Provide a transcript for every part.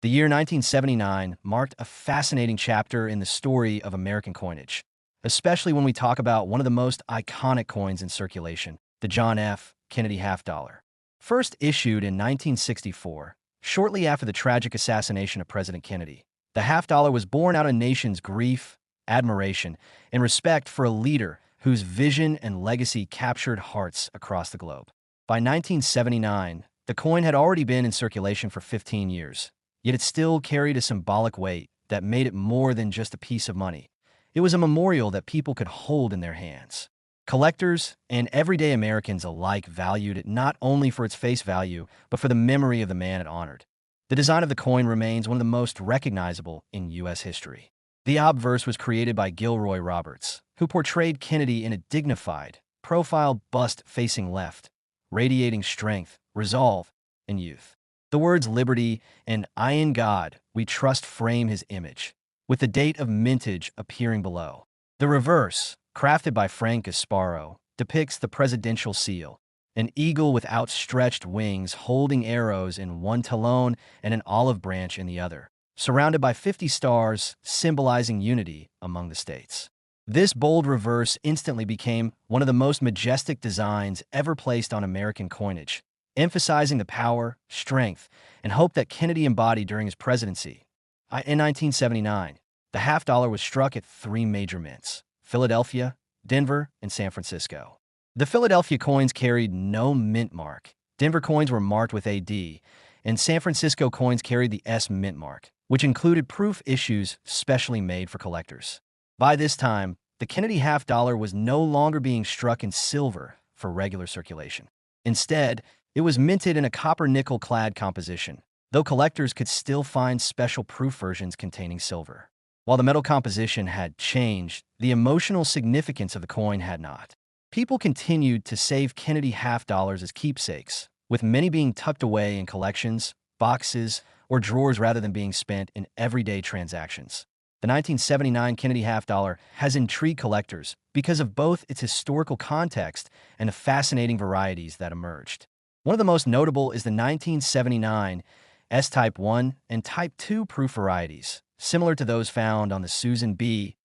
The year 1979 marked a fascinating chapter in the story of American coinage, especially when we talk about one of the most iconic coins in circulation, the John F. Kennedy half dollar. First issued in 1964, shortly after the tragic assassination of President Kennedy, the half dollar was born out of a nation's grief, admiration, and respect for a leader whose vision and legacy captured hearts across the globe. By 1979, the coin had already been in circulation for 15 years, yet it still carried a symbolic weight that made it more than just a piece of money. It was a memorial that people could hold in their hands. Collectors and everyday Americans alike valued it not only for its face value, but for the memory of the man it honored. The design of the coin remains one of the most recognizable in U.S. history. The obverse was created by Gilroy Roberts, who portrayed Kennedy in a dignified, profile bust facing left, radiating strength, resolve, and youth. The words liberty and I in God we trust frame his image, with the date of mintage appearing below. The reverse, crafted by Frank Gasparo, depicts the presidential seal, an eagle with outstretched wings holding arrows in one talon and an olive branch in the other, surrounded by 50 stars symbolizing unity among the states. This bold reverse instantly became one of the most majestic designs ever placed on American coinage, emphasizing the power, strength, and hope that Kennedy embodied during his presidency. In 1979, the half dollar was struck at three major mints: Philadelphia, Denver, and San Francisco. The Philadelphia coins carried no mint mark. Denver coins were marked with AD, and San Francisco coins carried the S mint mark, which included proof issues specially made for collectors. By this time, the Kennedy half dollar was no longer being struck in silver for regular circulation. Instead, it was minted in a copper-nickel-clad composition, though collectors could still find special proof versions containing silver. While the metal composition had changed, the emotional significance of the coin had not. People continued to save Kennedy half dollars as keepsakes, with many being tucked away in collections, boxes, or drawers rather than being spent in everyday transactions. The 1979 Kennedy half dollar has intrigued collectors because of both its historical context and the fascinating varieties that emerged. One of the most notable is the 1979 S-Type 1 and Type 2 proof varieties, similar to those found on the Susan B.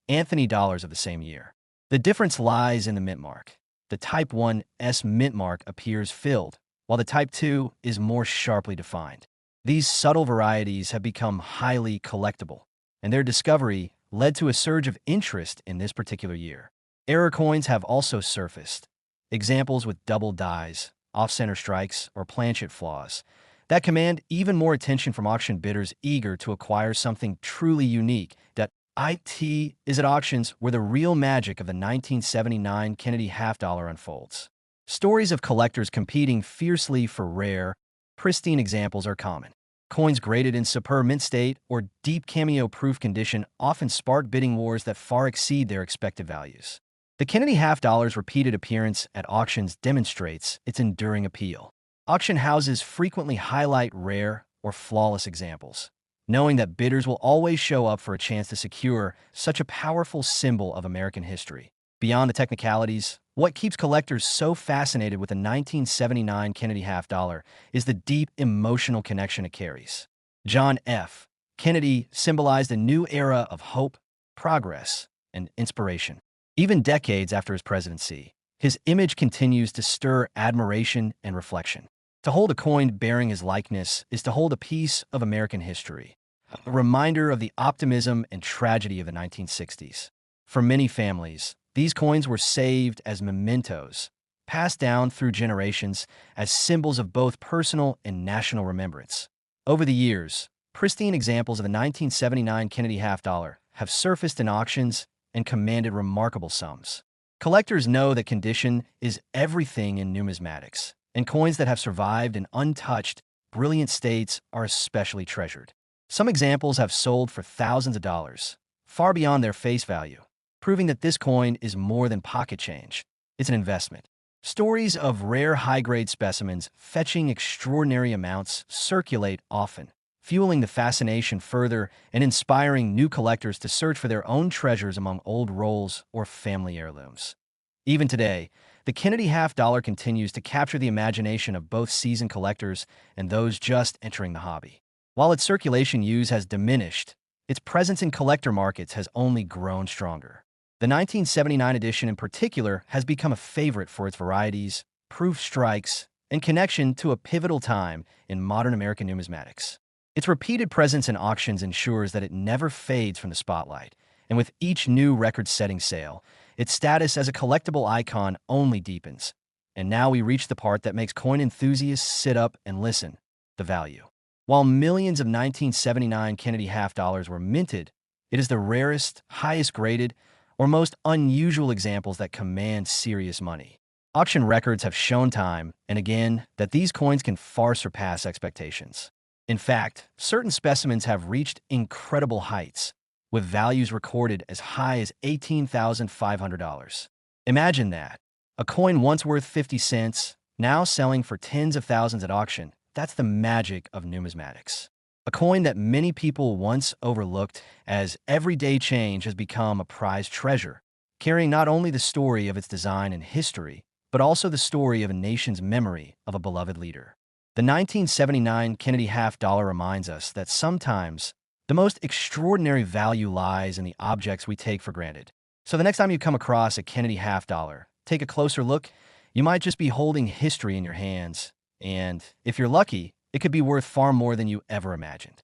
Anthony dollars of the same year. The difference lies in the mint mark. The Type 1 S mint mark appears filled, while the Type 2 is more sharply defined. These subtle varieties have become highly collectible, and their discovery led to a surge of interest in this particular year. Error coins have also surfaced, examples with double dies, off-center strikes, or planchet flaws, that command even more attention from auction bidders eager to acquire something truly unique. That IT is at auctions where the real magic of the 1979 Kennedy half dollar unfolds. Stories of collectors competing fiercely for rare, pristine examples are common. Coins graded in superb mint state or deep cameo-proof condition often spark bidding wars that far exceed their expected values. The Kennedy half dollar's repeated appearance at auctions demonstrates its enduring appeal. Auction houses frequently highlight rare or flawless examples, knowing that bidders will always show up for a chance to secure such a powerful symbol of American history. Beyond the technicalities, what keeps collectors so fascinated with the 1979 Kennedy half dollar is the deep emotional connection it carries. John F. Kennedy symbolized a new era of hope, progress, and inspiration. Even decades after his presidency, his image continues to stir admiration and reflection. To hold a coin bearing his likeness is to hold a piece of American history, a reminder of the optimism and tragedy of the 1960s. For many families, these coins were saved as mementos, passed down through generations as symbols of both personal and national remembrance. Over the years, pristine examples of the 1979 Kennedy half dollar have surfaced in auctions and commanded remarkable sums. Collectors know that condition is everything in numismatics, and coins that have survived in untouched, brilliant states are especially treasured. Some examples have sold for thousands of dollars, far beyond their face value, proving that this coin is more than pocket change. It's an investment. Stories of rare high-grade specimens fetching extraordinary amounts circulate often, fueling the fascination further and inspiring new collectors to search for their own treasures among old rolls or family heirlooms. Even today, the Kennedy half dollar continues to capture the imagination of both seasoned collectors and those just entering the hobby. While its circulation use has diminished, its presence in collector markets has only grown stronger. The 1979 edition in particular has become a favorite for its varieties, proof strikes, and connection to a pivotal time in modern American numismatics. Its repeated presence in auctions ensures that it never fades from the spotlight, and with each new record-setting sale, its status as a collectible icon only deepens. And now we reach the part that makes coin enthusiasts sit up and listen: the value. While millions of 1979 Kennedy half dollars were minted, it is the rarest, highest graded, or most unusual examples that command serious money. Auction records have shown time and again that these coins can far surpass expectations. In fact, certain specimens have reached incredible heights, with values recorded as high as $18,500. Imagine that. A coin once worth 50 cents, now selling for tens of thousands at auction. That's the magic of numismatics. A coin that many people once overlooked as everyday change has become a prized treasure, carrying not only the story of its design and history, but also the story of a nation's memory of a beloved leader. The 1979 Kennedy half dollar reminds us that sometimes the most extraordinary value lies in the objects we take for granted. So the next time you come across a Kennedy half dollar, take a closer look. You might just be holding history in your hands, and if you're lucky, it could be worth far more than you ever imagined.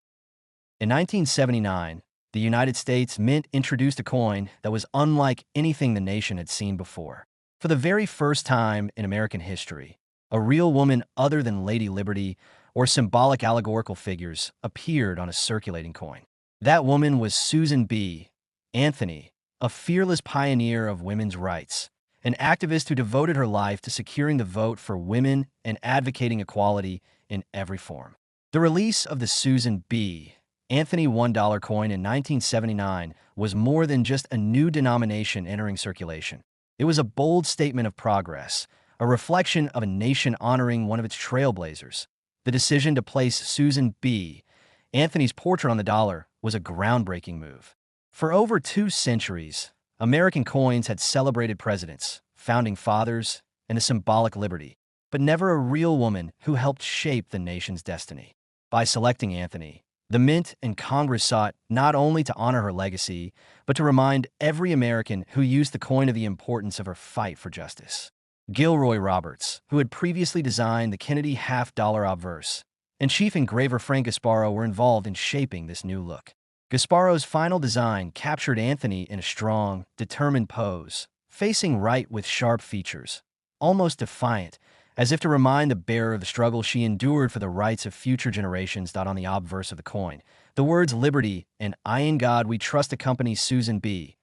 In 1979, the United States Mint introduced a coin that was unlike anything the nation had seen before. For the very first time in American history, a real woman other than Lady Liberty or symbolic allegorical figures appeared on a circulating coin. That woman was Susan B. Anthony, a fearless pioneer of women's rights, an activist who devoted her life to securing the vote for women and advocating equality in every form. The release of the Susan B. Anthony $1 coin in 1979 was more than just a new denomination entering circulation. It was a bold statement of progress, a reflection of a nation honoring one of its trailblazers. The decision to place Susan B. Anthony's portrait on the dollar was a groundbreaking move. For over 2 centuries, American coins had celebrated presidents, founding fathers, and a symbolic liberty, but never a real woman who helped shape the nation's destiny. By selecting Anthony, the Mint and Congress sought not only to honor her legacy, but to remind every American who used the coin of the importance of her fight for justice. Gilroy Roberts, who had previously designed the Kennedy half-dollar obverse, and chief engraver Frank Gasparo were involved in shaping this new look. Gasparo's final design captured Anthony in a strong, determined pose, facing right with sharp features, almost defiant, as if to remind the bearer of the struggle she endured for the rights of future generations. On the obverse of the coin, the words "Liberty" and "I in God We Trust" accompany Susan B.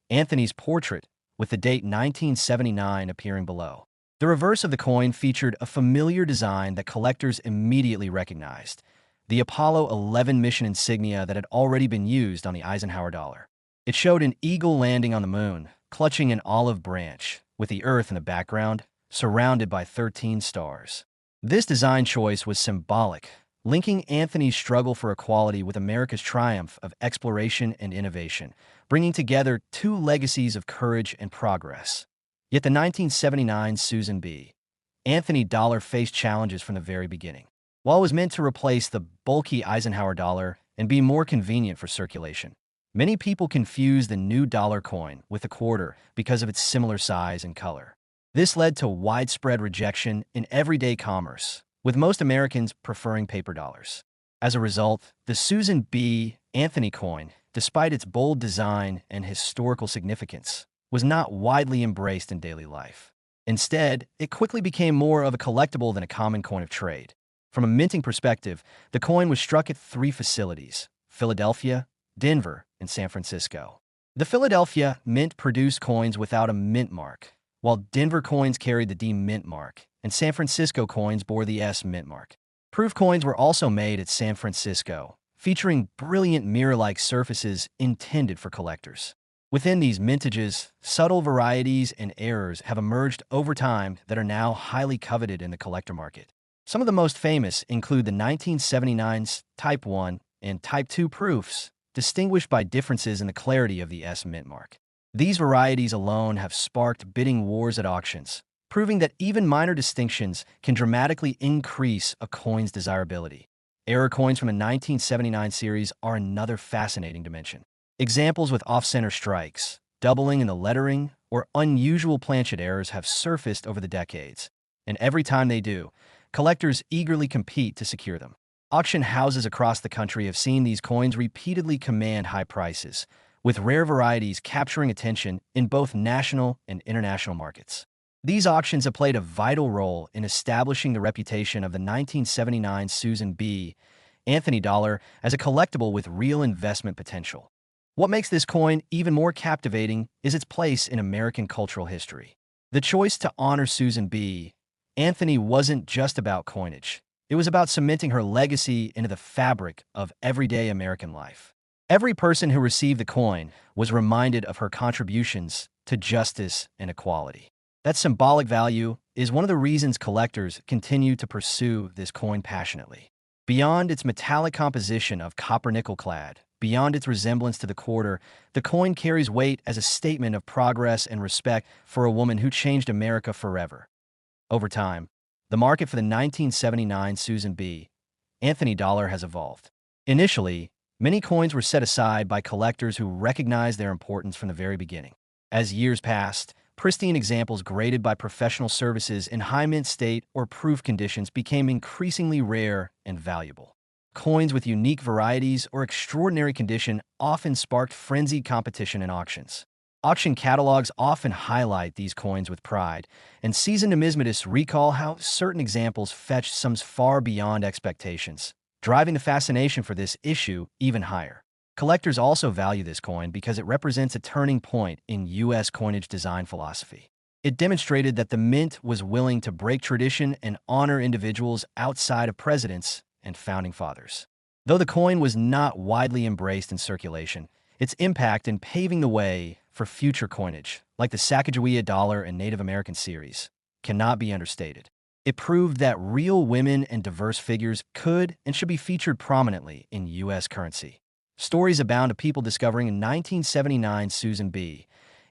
Anthony's portrait, with the date 1979 appearing below. The reverse of the coin featured a familiar design that collectors immediately recognized: the Apollo 11 mission insignia that had already been used on the Eisenhower dollar. It showed an eagle landing on the moon, clutching an olive branch, with the Earth in the background, surrounded by 13 stars. This design choice was symbolic, linking Anthony's struggle for equality with America's triumph of exploration and innovation, bringing together 2 legacies of courage and progress. Yet the 1979 Susan B. Anthony dollar faced challenges from the very beginning. While it was meant to replace the bulky Eisenhower dollar and be more convenient for circulation, many people confuse the new dollar coin with the quarter because of its similar size and color. This led to widespread rejection in everyday commerce, with most Americans preferring paper dollars. As a result, the Susan B. Anthony coin, despite its bold design and historical significance, was not widely embraced in daily life. Instead, it quickly became more of a collectible than a common coin of trade. From a minting perspective, the coin was struck at 3 facilities: Philadelphia, Denver, and San Francisco. The Philadelphia Mint produced coins without a mint mark, while Denver coins carried the D mint mark, and San Francisco coins bore the S mint mark. Proof coins were also made at San Francisco, featuring brilliant mirror-like surfaces intended for collectors. Within these mintages, subtle varieties and errors have emerged over time that are now highly coveted in the collector market. Some of the most famous include the 1979's Type 1 and Type 2 proofs, distinguished by differences in the clarity of the S mint mark. These varieties alone have sparked bidding wars at auctions, proving that even minor distinctions can dramatically increase a coin's desirability. Error coins from the 1979 series are another fascinating dimension. Examples with off-center strikes, doubling in the lettering, or unusual planchet errors have surfaced over the decades, and every time they do, collectors eagerly compete to secure them. Auction houses across the country have seen these coins repeatedly command high prices, with rare varieties capturing attention in both national and international markets. These auctions have played a vital role in establishing the reputation of the 1979 Susan B. Anthony dollar as a collectible with real investment potential. What makes this coin even more captivating is its place in American cultural history. The choice to honor Susan B. Anthony wasn't just about coinage. It was about cementing her legacy into the fabric of everyday American life. Every person who received the coin was reminded of her contributions to justice and equality. That symbolic value is one of the reasons collectors continue to pursue this coin passionately. Beyond its metallic composition of copper-nickel clad, beyond its resemblance to the quarter, the coin carries weight as a statement of progress and respect for a woman who changed America forever. Over time, the market for the 1979 Susan B. Anthony dollar has evolved. Initially, many coins were set aside by collectors who recognized their importance from the very beginning. As years passed, pristine examples graded by professional services in high mint state or proof conditions became increasingly rare and valuable. Coins with unique varieties or extraordinary condition often sparked frenzied competition in auctions. Auction catalogs often highlight these coins with pride, and seasoned numismatists recall how certain examples fetched sums far beyond expectations, driving the fascination for this issue even higher. Collectors also value this coin because it represents a turning point in U.S. coinage design philosophy. It demonstrated that the mint was willing to break tradition and honor individuals outside of presidents and founding fathers. Though the coin was not widely embraced in circulation, its impact in paving the way for future coinage, like the Sacagawea dollar and Native American series, cannot be understated. It proved that real women and diverse figures could and should be featured prominently in U.S. currency. Stories abound of people discovering a 1979 Susan B.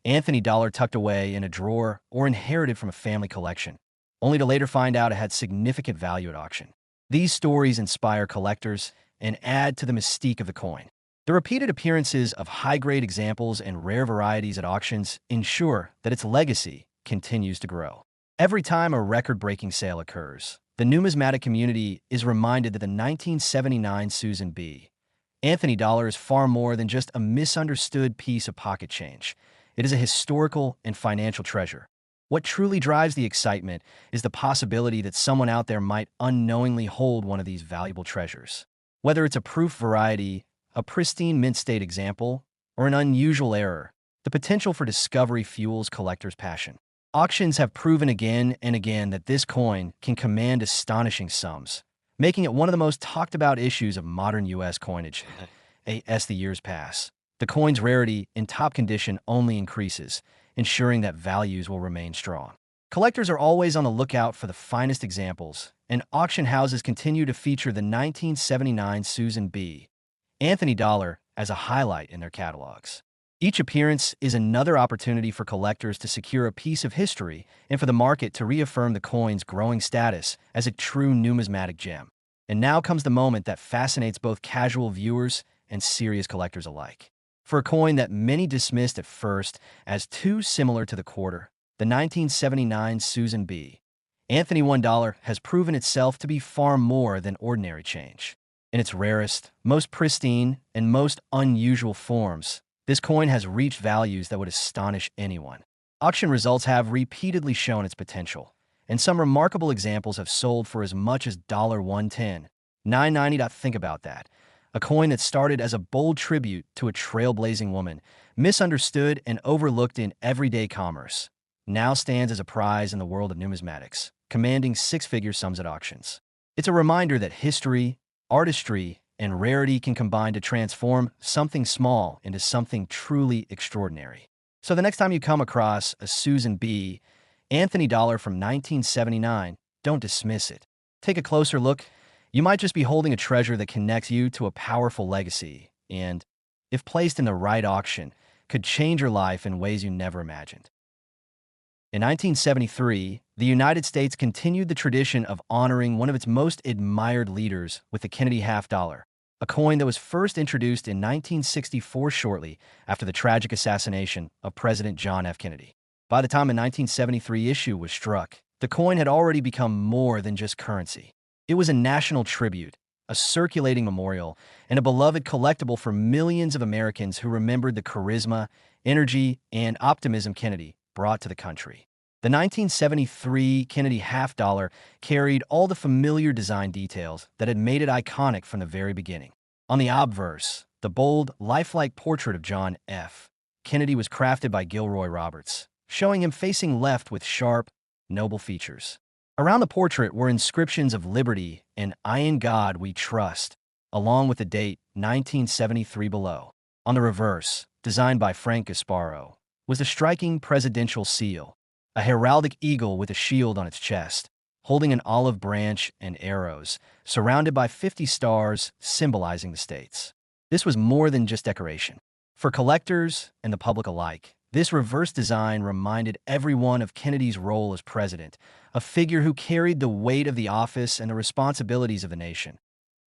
Anthony dollar tucked away in a drawer or inherited from a family collection, only to later find out it had significant value at auction. These stories inspire collectors and add to the mystique of the coin. The repeated appearances of high-grade examples and rare varieties at auctions ensure that its legacy continues to grow. Every time a record-breaking sale occurs, the numismatic community is reminded that the 1979 Susan B. Anthony dollar is far more than just a misunderstood piece of pocket change. It is a historical and financial treasure. What truly drives the excitement is the possibility that someone out there might unknowingly hold one of these valuable treasures. Whether it's a proof variety, a pristine mint state example, or an unusual error, the potential for discovery fuels collectors' passion. Auctions have proven again and again that this coin can command astonishing sums, making it one of the most talked about issues of modern U.S. coinage. As the years pass, the coin's rarity in top condition only increases, ensuring that values will remain strong. Collectors are always on the lookout for the finest examples, and auction houses continue to feature the 1979 Susan B. Anthony dollar as a highlight in their catalogs. Each appearance is another opportunity for collectors to secure a piece of history and for the market to reaffirm the coin's growing status as a true numismatic gem. And now comes the moment that fascinates both casual viewers and serious collectors alike. For a coin that many dismissed at first as too similar to the quarter, the 1979 Susan B. Anthony $1 has proven itself to be far more than ordinary change. In its rarest, most pristine, and most unusual forms, this coin has reached values that would astonish anyone. Auction results have repeatedly shown its potential, and some remarkable examples have sold for as much as $110, $9.90. Think about that. A coin that started as a bold tribute to a trailblazing woman, misunderstood and overlooked in everyday commerce, now stands as a prize in the world of numismatics, commanding six-figure sums at auctions. It's a reminder that history, artistry, and rarity can combine to transform something small into something truly extraordinary. So the next time you come across a Susan B. Anthony dollar from 1979, don't dismiss it. Take a closer look. You might just be holding a treasure that connects you to a powerful legacy and, if placed in the right auction, could change your life in ways you never imagined. In 1973, The United States continued the tradition of honoring one of its most admired leaders with the Kennedy half dollar, a coin that was first introduced in 1964 shortly after the tragic assassination of President John F. Kennedy. By the time a 1973 issue was struck, the coin had already become more than just currency. It was a national tribute, a circulating memorial, and a beloved collectible for millions of Americans who remembered the charisma, energy, and optimism Kennedy brought to the country. The 1973 Kennedy half dollar carried all the familiar design details that had made it iconic from the very beginning. On the obverse, the bold, lifelike portrait of John F. Kennedy was crafted by Gilroy Roberts, showing him facing left with sharp, noble features. Around the portrait were inscriptions of liberty and "I in God we trust," along with the date 1973 below. On the reverse, designed by Frank Gasparo, was the striking presidential seal, a heraldic eagle with a shield on its chest, holding an olive branch and arrows, surrounded by 50 stars symbolizing the states. This was more than just decoration. For collectors and the public alike, this reverse design reminded everyone of Kennedy's role as president, a figure who carried the weight of the office and the responsibilities of the nation.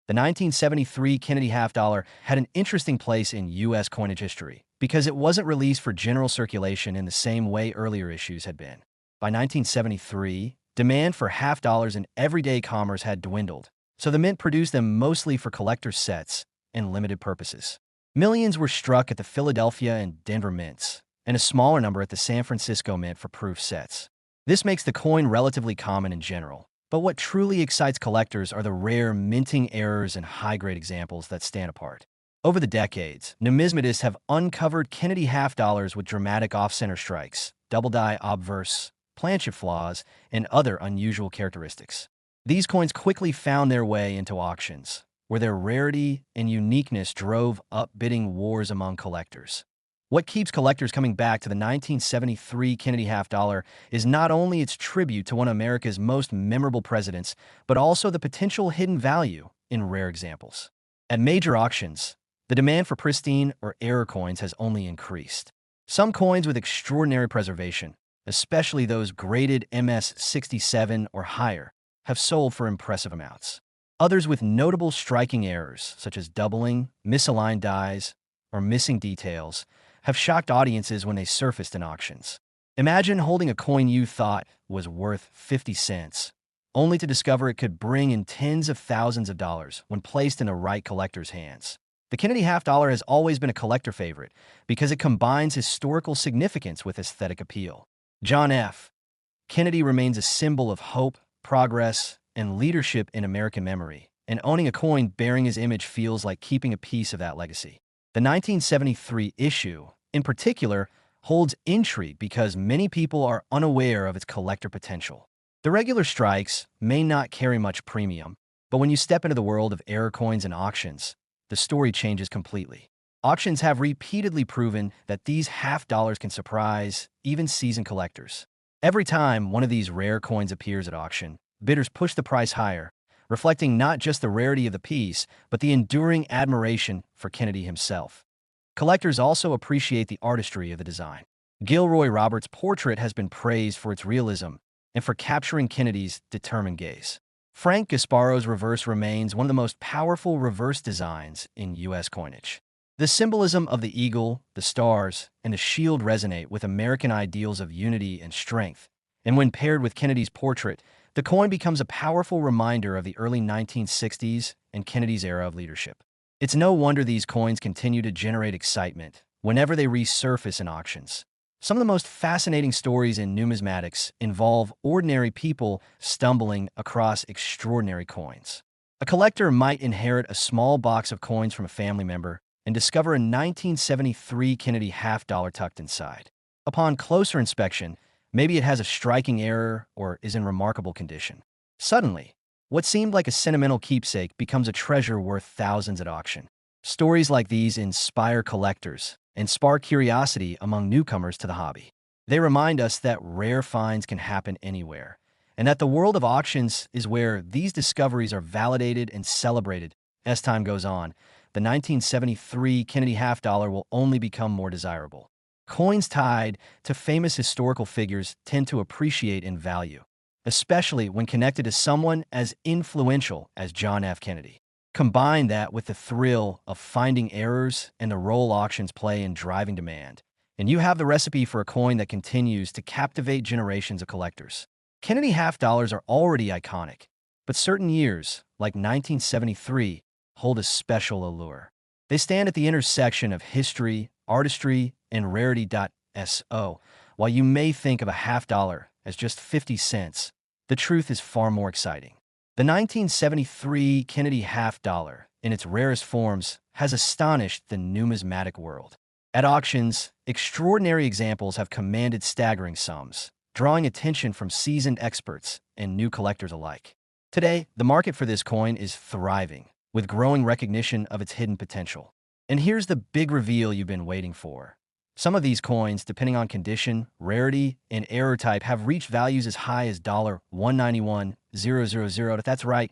The 1973 Kennedy half dollar had an interesting place in U.S. coinage history because it wasn't released for general circulation in the same way earlier issues had been. By 1973, demand for half dollars in everyday commerce had dwindled, so the mint produced them mostly for collector's sets and limited purposes. Millions were struck at the Philadelphia and Denver mints, and a smaller number at the San Francisco mint for proof sets. This makes the coin relatively common in general. But what truly excites collectors are the rare minting errors and high-grade examples that stand apart. Over the decades, numismatists have uncovered Kennedy half dollars with dramatic off-center strikes, double-die obverse, planchet flaws, and other unusual characteristics. These coins quickly found their way into auctions, where their rarity and uniqueness drove up bidding wars among collectors. What keeps collectors coming back to the 1973 Kennedy half dollar is not only its tribute to one of America's most memorable presidents, but also the potential hidden value in rare examples. At major auctions, the demand for pristine or error coins has only increased. Some coins with extraordinary preservation, especially those graded MS-67 or higher, have sold for impressive amounts. Others with notable striking errors, such as doubling, misaligned dies, or missing details, have shocked audiences when they surfaced in auctions. Imagine holding a coin you thought was worth 50 cents, only to discover it could bring in tens of thousands of dollars when placed in the right collector's hands. The Kennedy half dollar has always been a collector favorite because it combines historical significance with aesthetic appeal. John F. Kennedy remains a symbol of hope, progress, and leadership in American memory, and owning a coin bearing his image feels like keeping a piece of that legacy. The 1973 issue, in particular, holds intrigue because many people are unaware of its collector potential. The regular strikes may not carry much premium, but when you step into the world of error coins and auctions, the story changes completely. Auctions have repeatedly proven that these half dollars can surprise even seasoned collectors. Every time one of these rare coins appears at auction, bidders push the price higher, reflecting not just the rarity of the piece, but the enduring admiration for Kennedy himself. Collectors also appreciate the artistry of the design. Gilroy Roberts' portrait has been praised for its realism and for capturing Kennedy's determined gaze. Frank Gasparo's reverse remains one of the most powerful reverse designs in U.S. coinage. The symbolism of the eagle, the stars, and the shield resonate with American ideals of unity and strength, and when paired with Kennedy's portrait, the coin becomes a powerful reminder of the early 1960s and Kennedy's era of leadership. It's no wonder these coins continue to generate excitement whenever they resurface in auctions. Some of the most fascinating stories in numismatics involve ordinary people stumbling across extraordinary coins. A collector might inherit a small box of coins from a family member and discover a 1973 Kennedy half dollar tucked inside. Upon closer inspection, maybe it has a striking error or is in remarkable condition. Suddenly, what seemed like a sentimental keepsake becomes a treasure worth thousands at auction. Stories like these inspire collectors and spark curiosity among newcomers to the hobby. They remind us that rare finds can happen anywhere, and that the world of auctions is where these discoveries are validated and celebrated. As time goes on, the 1973 Kennedy half dollar will only become more desirable. Coins tied to famous historical figures tend to appreciate in value, especially when connected to someone as influential as John F. Kennedy. Combine that with the thrill of finding errors and the role auctions play in driving demand, and you have the recipe for a coin that continues to captivate generations of collectors. Kennedy half dollars are already iconic, but certain years, like 1973, hold a special allure. They stand at the intersection of history, artistry, and rarity. So, while you may think of a half dollar as just 50 cents, the truth is far more exciting. The 1973 Kennedy half dollar, in its rarest forms, has astonished the numismatic world. At auctions, extraordinary examples have commanded staggering sums, drawing attention from seasoned experts and new collectors alike. Today, the market for this coin is thriving, with growing recognition of its hidden potential. And here's the big reveal you've been waiting for. Some of these coins, depending on condition, rarity, and error type, have reached values as high as $191,000. That's right.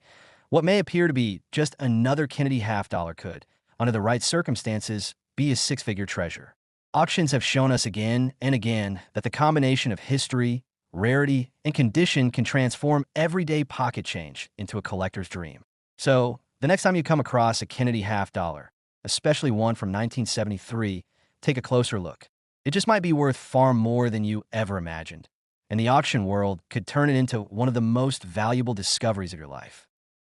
What may appear to be just another Kennedy half dollar could, under the right circumstances, be a six-figure treasure. Auctions have shown us again and again that the combination of history, rarity, and condition can transform everyday pocket change into a collector's dream. So, the next time you come across a Kennedy half dollar, especially one from 1973, take a closer look. It just might be worth far more than you ever imagined, and the auction world could turn it into one of the most valuable discoveries of your life.